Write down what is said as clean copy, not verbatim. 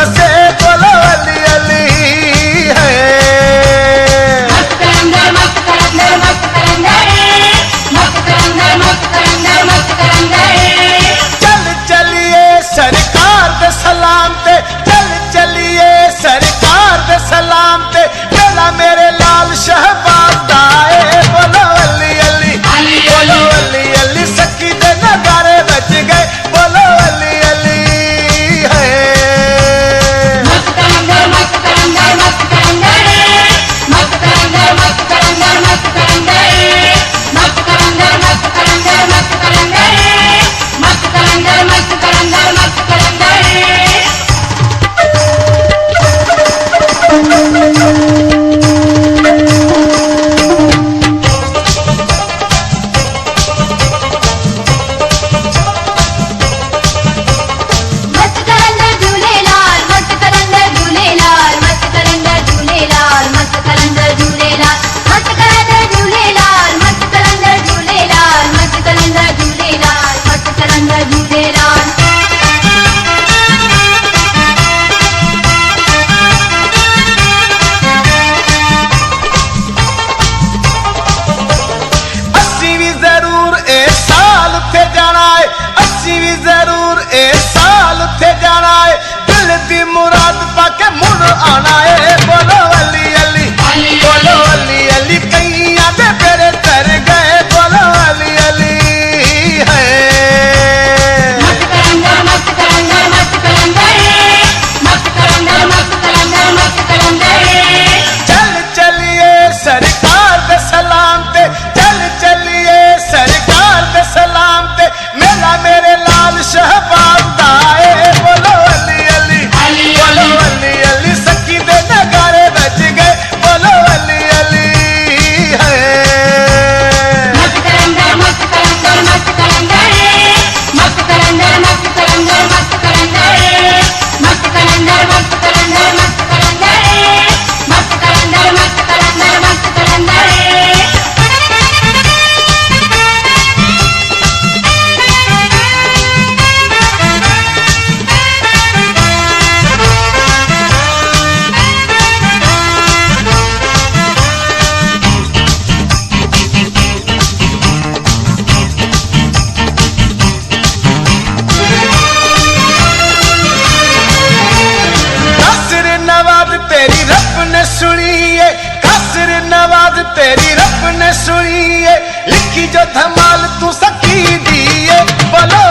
बसे, बोलो अली अली है। मस्त कलंदर मस्त कलंदर मस्त कलंदर, मस्त कलंदर मस्त कलंदर मस्त कलंदर। चल चलिए सरकार दे सलाम ते, चल चलिए सरकार दे सलाम ते, मेला मेरे लाल शहबाज दाए, बोलो अली अली, बोलो अली अली, सखी दे नगारे बज गए, बोलो अली अली है। मस्त कलंदर मस्त कलंदर मस्त कलंदर, मस्त कलंदर मस्त कलंदर मस्त कलंदर, मस्त कलंदर मस्त कलंदर मस्त कलंदर, मस्त कलंदर मस्त कलंदर मस्त कलंदर। मस्त कलंदर झूलेलाल, मस्त कलंदर झूलेलाल, मस्त कलंदर झूलेलाल, मस्त कलंदर झूलेलाल, मस्त कलंदर झूलेलाल, मस्त कलंदर झूलेलाल, मस्त कलंदर झूलेलाल, मस्त कलंदर झूलेलाल। अस्सी भी जरूर ए साल उठे जाना है, अस्सी भी जरूर ए साल उठे जाना है, दिल दी मुराद पाके मुड़ आना है, बोलो अली अली, बोलो अली अली, कैया दे पेरे तर गए, बोलो अली अली है। मस्त कलंदर मस्त कलंदर मस्त कलंदर, मस्त कलंदर मस्त कलंदर मस्त कलंदर। चल चलिए सरकार दे सलाम ते, चल चलिए सरकार दे सलाम ते, मेला मेरे लाल शहबाज दाए, बोलो अली अली, बोलो अली अली, सखी दे नगारे बज गए, बोलो अली अली है। मस्त कलंदर मस्त कलंदर मस्त कलंदर, मस्त कलंदर मस्त कलंदर मस्त कलंदर, मस्त कलंदर मस्त कलंदर मस्त कलंदर, मस्त कलंदर मस्त कलंदर मस्त कलंदर। कसर नवाज तेरी रब ने सुनी है, कसर नवाज तेरी रब ने सुनी है, लिखी जो धमाल तू सखी दी है, बोलो